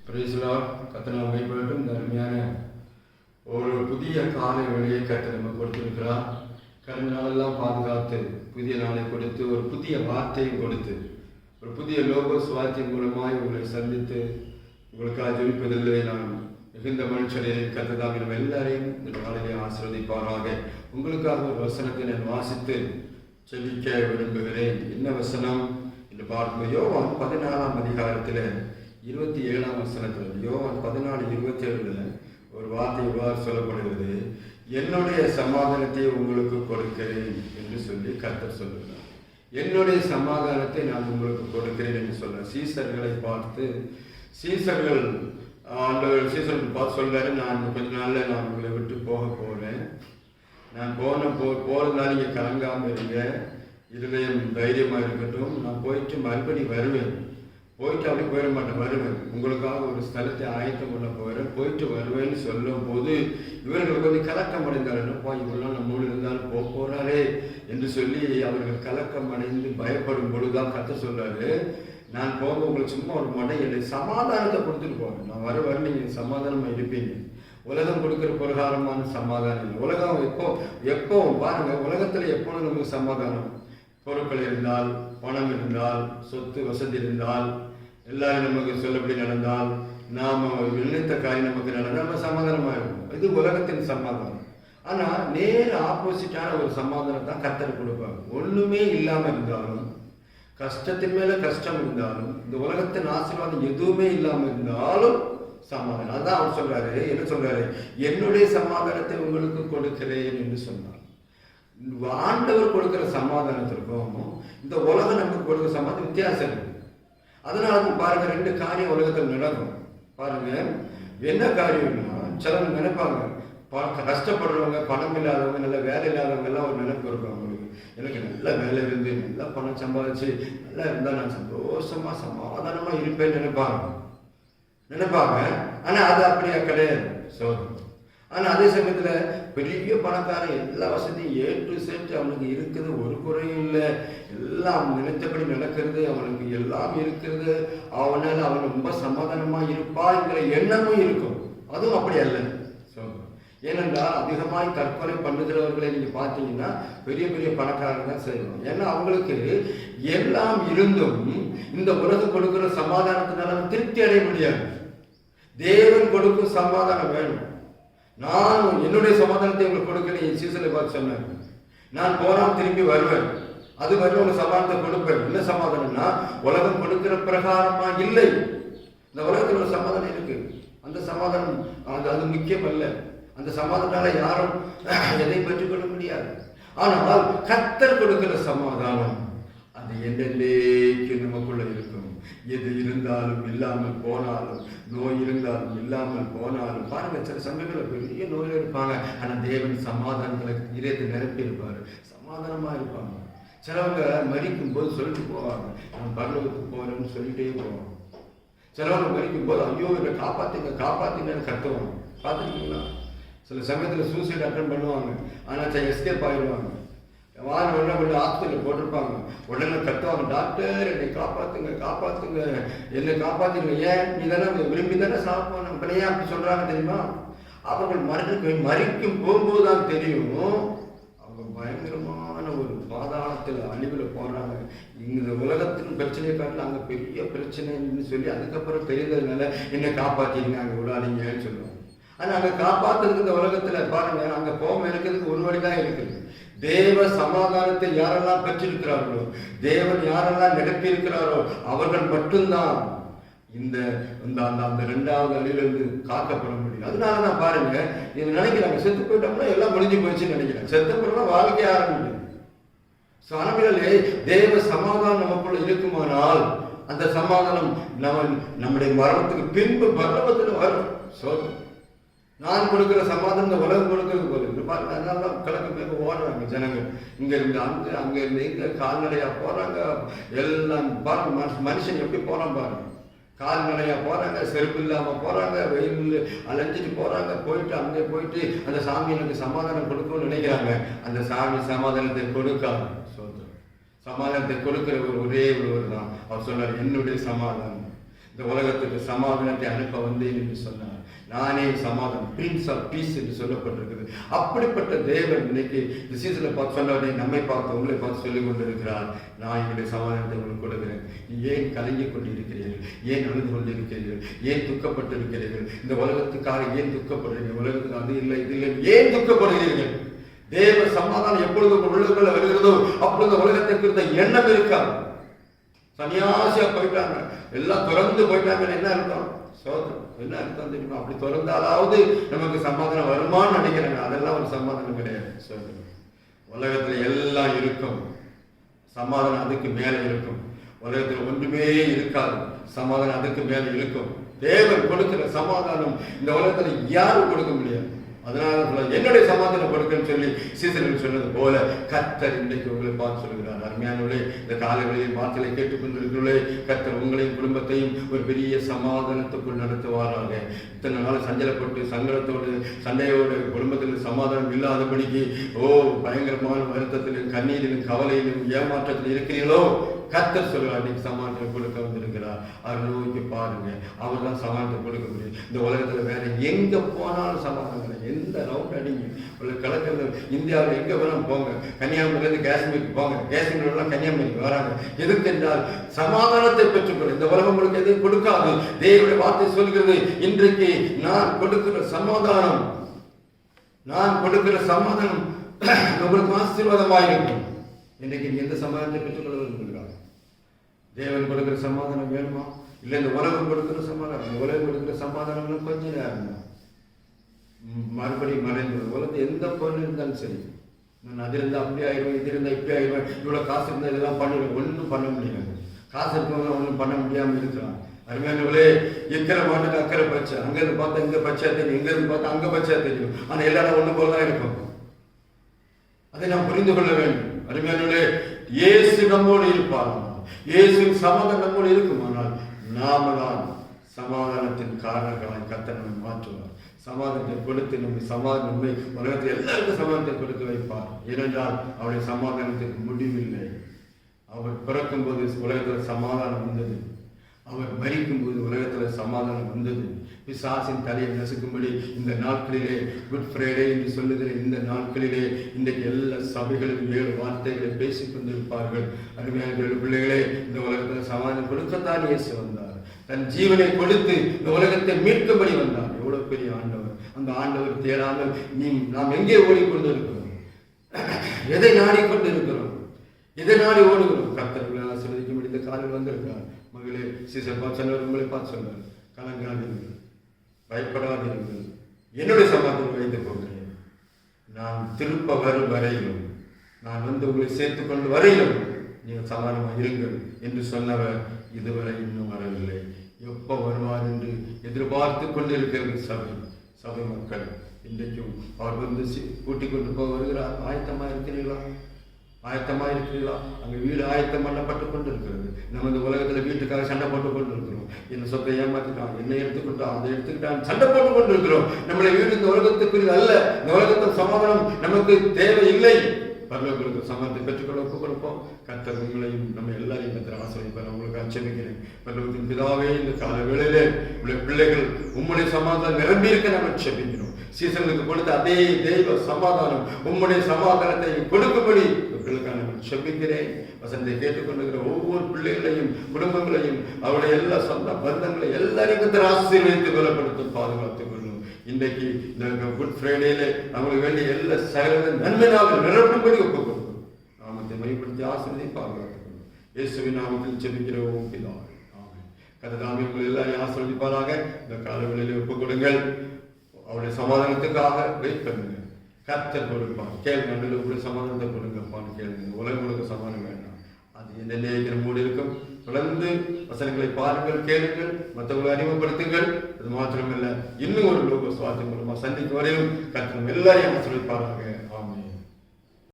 Price Lord. கர்த்தர் மைப்பட்டும். இந்த அருமையான ஒரு புதிய காலை வேளையை கர்த்தர் நம்ம கொடுத்திருக்கிறார். கடந்த நாளெல்லாம் பாதுகாத்து புதிய நாளை கொடுத்து ஒரு புதிய வார்த்தையும் கொடுத்து ஒரு புதிய லோகோஸ் வார்த்தையின் மூலமாய் உங்களை சந்தித்து உங்களுக்காக ஜெபிப்பதில்லை. நான் மிகுந்த மனுஷரையும் கர்த்தர் நம்ம எல்லாரையும் இந்த நாளிலே ஆசீர்வதிப்பாராக. உங்களுக்காக ஒரு வசனத்தை நான் வாசித்து செபிக்க விரும்புகிறேன். என்ன வசனம் என்று பார்க்கும் யோவான் 14ஆம் அதிகாரத்தில் 27ஆம் வசனத்தில், யோவான் 14:27 ஒரு வார்த்தை இவ்வாறு சொல்லப்படுகிறது, என்னுடைய சமாதானத்தை உங்களுக்கு கொடுக்கிறேன் என்று சொல்லி கர்த்தர் சொல்லுகிறார். என்னுடைய சமாதானத்தை நான் உங்களுக்கு கொடுக்கிறேன் என்று சொல்றார். சீசர்களை பார்த்து சீசர்கள் பார்த்து சொல்றாரு, நான் கொஞ்ச நாள்ல நான் உங்களை விட்டு போக போறேன். நான் போறதுனால நீங்க கலங்காம இருங்க, இருதயம் தைரியமா இருக்கட்டும். நான் போயிட்டு மறுபடி வருவேன். போயிட்டு அப்படி போயிட மாட்டேன், வருவேன். உங்களுக்காக ஒரு ஸ்தலத்தை ஆயத்தம் பண்ண போகிறேன், போயிட்டு வருவேன்னு சொல்லும் போது இவர்கள் கொஞ்சம் கலக்கம் அடைந்தார். என்னப்பா இவரெல்லாம் நம்மோடு இருந்தாலும் போறாரே என்று சொல்லி அவர்கள் கலக்கம் அடைந்து பயப்படும் பொழுதுதான் கர்த்தர் சொல்றாரு, நான் போக உங்களுக்கு சும்மா ஒரு மடை இல்லை, சமாதானத்தை கொடுத்துட்டு போவேன். நான் வர நீங்க சமாதானமா இருப்பீங்க. உலகம் கொடுக்கிற பிரகாரமான சமாதானம் இல்லை. உலகம் எப்போ பாருங்க, உலகத்துல எப்போ நமக்கு சமாதானம், பொருட்கள் இருந்தால், பணம் இருந்தால், சொத்து வசதி இருந்தால், எல்லாரும் நமக்கு சொல்லப்படி நடந்தால், நாம நினைத்த காரியம் நமக்கு நடந்தால் நம்ம சமாதானமா இருக்கும். இது உலகத்தின் சமாதானம். ஆனா நேர் ஆப்போசிட்டான ஒரு சமாதானம் தான் கர்த்தர் கொடுப்பாங்க. ஒண்ணுமே இல்லாம இருந்தாலும், கஷ்டத்தின் மேல கஷ்டம் இருந்தாலும், இந்த உலகத்தின் ஆசீர்வாதம் எதுவுமே இல்லாம இருந்தாலும் சமாதானம். அதான் அவர் சொல்றாரு, என்ன சொல்றாரு, என்னுடைய சமாதானத்தை உங்களுக்கு கொடுக்கிறேன் என்று சொன்னார். ஆண்டவர் கொடுக்கிற சமாதானத்திற்கும் இந்த உலகம் நமக்கு கொடுக்கிற சமாதானம் வித்தியாசம் இருக்கு. அதனால பாருங்க, ரெண்டு காரியம் உலகத்தில் நடக்கும். பாருங்க, என்ன காரியம்னா, சிலர் நினைப்பாங்க, கஷ்டப்படுறவங்க, பணம் இல்லாதவங்க, நல்ல வேலை இல்லாதவங்க எல்லாம் ஒரு நினைப்பு இருக்கும் அவங்களுக்கு. எனக்கு நல்ல வேலை இருந்து நல்லா பணம் சம்பாதிச்சு நல்லா இருந்தா நான் சந்தோஷமா சமாதானமா இருப்பேன்னு நினைப்பாங்க. ஆனா அது அப்படியே கிடையாது சோதனை. ஆனா அதே சமயத்துல பெரிய பணக்காரன், எல்லா வசதியும் A to Z அவனுக்கு இருக்குது, ஒரு குறையும் இல்லை, எல்லாம் நினைத்தபடி நடக்கிறது, அவனுக்கு எல்லாம் இருக்கிறது, அவனால அவன் ரொம்ப சமாதானமா இருப்பாங்கிற எண்ணமும் இருக்கும். அதுவும் அப்படி அல்ல. ஏனென்றால் அதிகமாய் தற்கொலை பண்ணுகிறவர்களை நீங்க பார்த்தீங்கன்னா பெரிய பெரிய பணக்காரங்க தான் செய்வாங்க. ஏன்னா அவங்களுக்கு எல்லாம் இருந்தும் இந்த உலகம் கொடுக்கிற சமாதானத்தினால திருப்தி அடைய முடியாது. தேவன் கொடுக்கும் சமாதானம் வேணும். நான் என்னுடைய சமாதானத்தை உங்களுக்கு கொடுக்கிறேன். என் சீசனை பார்த்து சொன்னேன், நான் போனால் திரும்பி வருவேன், அது வரை உங்க சமாதானத்தை கொடுப்பேன். என்ன சமாதானம்னா, உலகம் கொடுக்கிற பிரகாரமா இல்லை. இந்த உலகத்தில் ஒரு சமாதானம் இருக்கு. அந்த சமாதானம் அது முக்கியம் அல்ல. அந்த சமாதானால யாரும் எதை பெற்றுக்கொள்ள முடியாது. ஆனால் கர்த்தர் கொடுக்கிற சமாதானம் அது என்னைக்கு நமக்குள்ள இருக்கும். எது இருந்தாலும் இல்லாமல் போனாலும், நோய் இருந்தாலும் இல்லாமல் போனாலும், பாருங்க சில சமயங்களில் பெரிய நோயில் இருப்பாங்க, ஆனா தேவன் சமாதானங்களை இதயத்தை நிரப்பி இருப்பாரு, சமாதானமா இருப்பாங்க. சிலவங்க மரிக்கும் போது சொல்லிட்டு போவாங்க, நான் பரலோகத்துக்கு போறேன்னு சொல்லிட்டே போவாங்க. சிலவங்க மரிக்கும் போது ஐயோ என்னை காப்பாத்துங்க காப்பாத்துங்கன்னு கத்துவாங்க. பார்த்துருக்கீங்களா? சில சமயத்தில் சூசைட் அட்டன் பண்ணுவாங்க, ஆனால் எஸ்கேப் ஆகிடுவாங்க. வாரம் உடனே கொஞ்சம் ஹாஸ்பிட்டலில் போட்டிருப்பாங்க, உடனே கத்துவாங்க, டாக்டர் என்னை காப்பாற்றுங்க காப்பாற்றுங்க என்னை காப்பாற்றுங்க. ஏன் நீ தானே விரும்பி தானே சாப்பிடணும், இப்ப ஏன் அப்படி சொல்கிறாங்க தெரியுமா? அவர்கள் மறிக்கும் போகும்போது தான் தெரியும் அவங்க பயங்கரமான ஒரு பாதாளத்தில் அழிவில் போகிறாங்க. இந்த உலகத்தின் பிரச்சனையை காட்டில் அங்கே பெரிய பிரச்சனைன்னு சொல்லி அதுக்கப்புறம் தெரிந்ததுனால என்னை காப்பாற்றிங்க அங்கே விடாதீங்கன்னு சொல்லுவாங்க. ஆனால் அங்கே காப்பாற்றுறதுக்கு இந்த உலகத்தில் பாருங்க, அங்கே போக இருக்கிறதுக்கு ஒரு வழிதான் இருக்குது. தேவ சமாதானத்தை யாரெல்லாம் பெற்றிருக்கிறார்களோ, தேவன் யாரெல்லாம் நிரப்பி இருக்கிறாரோ அவர்கள் மட்டும்தான் இந்த அந்த 2வது அழிலிருந்து காக்கப்பட முடியும். அதனாலதான் பாருங்க, இது நினைக்கிறாங்க செத்து போயிட்டோம்னா எல்லாம் முடிஞ்சு போயிடுச்சுன்னு நினைக்கிறேன். செத்த பிறகு வாழ்க்கைய ஆரம்பிக்கும். ஆரம்பிலே தேவ சமாதானம் நமக்குள்ள இருக்குமானால் அந்த சமாதானம் நம்முடைய மரணத்துக்கு பின்பு பரலோகத்தில் வரும். நான் கொடுக்கிற சமாதானம் இந்த உலகம் கொடுக்கிறது போல பாருங்க. அதனாலதான் கிழக்கு மேல ஓடுறாங்க ஜனங்கள், இங்க இருந்து அங்க இருந்து இங்க கால்நடையா போறாங்க. எல்லாம் பாருங்க, மனுஷன் எப்படி போறான் பாருங்க. கால்நடையா போறாங்க, செருப்பு இல்லாம போறாங்க, வெயில் அலைஞ்சிட்டு போறாங்க. போயிட்டு அங்கே போயிட்டு அந்த சாமி எனக்கு சமாதானம் கொடுக்கணும்னு நினைக்கிறாங்க. அந்த சாமி சமாதானத்தை கொடுக்காது. சமாதானத்தை கொடுக்கிற ஒரே ஒருவர் தான். அவர் சொன்னார், என்னுடைய சமாதானம் இந்த உலகத்துக்கு சமாதானத்தை அனுப்ப வந்தேன் என்று சொன்னார். நானே சமாதானம், பிரின்ஸ் ஆஃப் பீஸ் என்று சொல்லப்பட்டிருக்கிறது. அப்படிப்பட்ட தேவன் இன்னைக்கு சீசனை பார்த்து சொன்னவரை நம்மை பார்த்து உங்களை பார்த்து சொல்லிக் கொண்டிருக்கிறார். நான் என்னுடைய சமாதானத்தை உங்களுக்கு கொடுக்கிறேன். ஏன் கலங்கிக் கொண்டு இருக்கிறீர்கள்? ஏன் அழுது கொண்டு இருக்கிறீர்கள்? ஏன் துக்கப்பட்டு இருக்கிறீர்கள்? இந்த உலகத்துக்காக ஏன் துக்கப்படுறீர்கள்? உலகத்துக்கு அது இல்லை இது இல்லை ஏன் துக்கப்படுகிறீர்கள்? தேவ சமாதானம் எப்பொழுது உள்ளுக்குள்ள வருகிறதோ அப்பொழுது உலகத்தை குறித்த எண்ணம் இருக்காது. சன்னியாசியா போயிட்டாங்க, எல்லாம் திறந்து போயிட்டாங்க. என்ன அர்த்தம்? சோதனம் என்ன அர்த்தம் தெரியுமா? அப்படி திறந்தாலாவது நமக்கு சமாதானம் வருமானு நினைக்கிறாங்க. அதெல்லாம் ஒரு சமாதானம் கிடையாது. சோதனம் உலகத்துல எல்லாம் இருக்கும், சமாதானம் அதுக்கு மேல இருக்கும். உலகத்தில் ஒன்றுமே இருக்காது, சமாதானம் அதுக்கு மேல இருக்கும். தேவன் கொடுக்கிற சமாதானம் இந்த உலகத்துல யாரும் கொடுக்க முடியாது. அதனால என்னுடைய சமாதானம் கொடுக்கன்னு சொல்லி சீசர்கள் சொன்னது போல கர்த்தர் இன்றைக்கு உங்களை பார்த்து சொல்கிறார். அருமையானவர்களே, இந்த காலைகளில் வார்த்தைகளை கேட்டுக்கொண்டிருக்கிறவர்களே, கர்த்தர் உங்களையும் குடும்பத்தையும் ஒரு பெரிய சமாதானத்துக்குள் நடத்துவாராக. இத்தனை நாள் சஞ்சலப்பட்டு சங்கடத்தோடு சண்டையோடு குடும்பத்தில் சமாதானம் இல்லாதபடிக்கு பயங்கரமான வருத்தத்திலும் கண்ணீரிலும் கவலையிலும் ஏமாற்றத்தில் இருக்கிறீர்களோ, கர்த்தர் சொல்கிறார் இன்னைக்கு சமாதானத்தை கொடுக்க வந்திருக்கிறார். அவர் நோக்கி பாருங்க, அவர் தான் சமாதானத்தை கொடுக்க முடியும். இந்த உலகத்துல வேற எங்க போனாலும் சமாதானம். எந்த ரவுண்ட் அடிங்க கலக்கிறது, இந்தியாவில் எங்க வேணும் போங்க, கன்னியாகுமரியிலிருந்து காஷ்மீருக்கு போங்க, காஷ்மீர்லாம் கன்னியாகுமரிக்கு வராங்க. எதுக்கென்றால் சமாதானத்தை பெற்றுக்கொள்ள. இந்த உலகம் உங்களுக்கு எதுவும் கொடுக்காது. தேவனுடைய வார்த்தை சொல்கிறது, இன்றைக்கு நான் கொடுக்கிற சமாதானம், நான் கொடுக்கிற சமாதானம் உங்களுக்கு ஆசீர்வாதமாயிருக்கும். இன்றைக்கு நீ எந்த சமாதானத்தை பெற்றுக்கொள்ள விரும்புகிறார்? தேவன் கொடுக்கிற சமாதானம் வேணுமா? இல்லை இந்த உலகம் கொடுக்கிற சமாதானம்? இந்த உலகம் கொடுக்கிற சமாதானம் கொஞ்ச நேரம் தான், மறுபடியும் மறைந்து உலகத்தை எந்த பொருள் இருந்தாலும் சரி. நான் அது இருந்தால் அப்படி ஆயிடுவேன், இது இருந்தால் இப்படி ஆயிடுவேன், இவ்வளோ காசு இருந்தால் இதெல்லாம் பண்ணுவேன். ஒன்றும் பண்ண முடியாது. காசு இருக்கவங்க ஒன்றும் பண்ண முடியாமல் இருக்கிறான். அருமையானவர்களே, இக்கரை மாட்டுக்கு அக்கறை பச்சை, அங்கேருந்து பார்த்தா இங்கே பச்சையா தெரியும், இங்கேருந்து பார்த்தா அங்கே பச்சையா தெரியும். ஆனால் எல்லாரும் ஒன்று போல தான் இருக்கும். அதை நாம் புரிந்து கொள்ள வேண்டும். அருமையானவர்களே, இயேசு நம்மோடு இருப்பார், இயேசுவின் சமாதானம் நம்மோடு இருக்குமானால் நாம தான் சமாதானத்தின் காரணங்களாய் கர்த்தர் நம்மை மாற்றுவார். சமாதானத்தை கொடுத்து நம்மை உலகத்தில் எல்லாருக்கும் சமாதானத்தை கொடுத்து வைப்பார். ஏனென்றால் அவருடைய சமாதானத்திற்கு முடிவில்லை. அவர் பிறக்கும் போது உலகத்தில் சமாதானம் வந்தது, அவர் மரிக்கும் போது உலகத்தில் சமாதானம் வந்தது. பிசாசின் தலையை நசுக்கும்படி இந்த நாட்களிலே, குட் ஃப்ரைடே என்று சொல்லுகிற இந்த நாட்களிலே, இன்றைக்கு எல்லா சபைகளும் 7 வார்த்தைகளை பேசிக் கொண்டிருப்பார்கள். அருமையான பிள்ளைகளே, இந்த உலகத்தில் சமாதானம் கொடுக்கத்தான் இயேசு வந்தார். தன் ஜீவனை கொடுத்து இந்த உலகத்தை மீட்கும்படி வந்தார். எவ்வளவு பெரிய ஆண்டவர்! அந்த ஆண்டவர் தேடாமல் நாம் எங்கே ஓடிக்கொண்டு இருக்கிறோம்? எதை நாடிக்கொண்டு இருக்கிறோம்? எதை நாடி ஓடுகிறோம்? கர்த்தர்களை ஆசீர்வதிக்க முடிந்த காலையில் வந்திருக்கிறார். மகளே, சீசர் பார்த்து சொன்னார், உங்களை பார்த்து சொன்னார், கலங்காதீர்கள், பயப்படாதீர்கள், என்னுடைய சமாதானம் வைத்து போகிறேன். நான் திருப்ப வரும் வரையிலும், நான் வந்து உங்களை சேர்த்துக் கொண்டு வரையிலும் நீங்கள் சமாதானமாக இருங்கள் என்று சொன்னவர் இதுவரை இன்னும் வரவில்லை. எப்போ வருவார் என்று எதிர்பார்த்து கொண்டிருக்கிறது சபை மக்கள். இன்றைக்கும் அவர் வந்து கூட்டிக் கொண்டு போக வருகிறார். ஆயத்தமாக இருக்கிறீர்களா? ஆயத்தமாக இருக்கிறீர்களா? அங்கே வீடு ஆயத்தம் பண்ணப்பட்டு கொண்டு இருக்கிறது. நம்ம இந்த உலகத்தில் வீட்டுக்காக சண்டை போட்டு கொண்டு இருக்கிறோம். என்ன சொத்தை ஏமாத்திட்டான், என்ன எடுத்துக்கிட்டான், அதை எடுத்துக்கிட்டான், சண்டை போட்டு கொண்டு இருக்கிறோம். நம்முடைய வீடு இந்த உலகத்துக்கு அல்ல. இந்த உலகத்தின் சமாதானம் நமக்கு தேவையில்லை. பரலோகத்திற்கு சமாதானத்தை பெற்றுக்கொள்ள ஒப்புக் கொடுப்போம். கர்த்தர் உங்களையும் நம்ம எல்லாரையும் கர்த்தர் ஆசீர்வதிப்பார். உங்களுக்கு அச்சமிக்கிறேன். பரலோகத்தின் பிதாவே, இந்த கால வேளையிலே உங்களுடைய பிள்ளைகள் உம்முடைய சமாதானம் நிரம்பி இருக்க நம்ம செபிக்கிறோம். சீசனுக்கு கொடுத்த அதே தெய்வ சமாதானம், உம்முடைய சமாதானத்தை கொடுக்கும்படி பிள்ளைக்கான செபிக்கிறேன். வசனத்தை கேட்டுக்கொண்டிருக்கிற ஒவ்வொரு பிள்ளைகளையும், குடும்பங்களையும், அவருடைய எல்லா சொந்த பந்தங்களை எல்லாரையும் கர்த்தர் ஆசீர்வதித்து பலப்படுத்தும், பாதுகாத்துக் கொள்ளும். இன்றைக்கு இந்த குட் ஃப்ரைடேல அவங்களுக்கு வேண்டிய எல்லா சகல நன்மையாக நிரப்பும்படி ஒப்புக் கொடுக்கும். நாமத்தை மையப்படுத்தி ஆசீர்வதித்து பாதுகாத்துக் கொள்ளும். இயேசுவின் நாமத்தில் ஜெபிக்கிறோம் பிதாவே, ஆமென். கர்த்தர் உங்கள் எல்லாரையும் ஆசீர்வதிப்பாராக. இந்த காலவெளியிலே ஒப்புக் கொடுங்கள். அவருடைய சமாதானத்துக்காக வெயிட் பண்ணுங்க. கர்த்தர் கொடுப்பான். கேளுங்க, உங்களுடைய சமாதானத்தை கொடுங்கப்பான்னு கேளுங்க. உலகம் கொடுக்க சமாதானம் வேண்டாம், அது என்ன மூடி இருக்கும். தொடர்ந்து வசனங்களை பாருங்கள், கேளுங்கள், மற்றவர்களை அறிமுகப்படுத்துங்கள். அது மாத்திரமில்லை, இன்னும் ஒரு லோக சுவாசம் மூலமா சந்திக்கும் வரையும் கர்த்தர் எல்லாரையும் ஆசீர்வதிப்பாராக.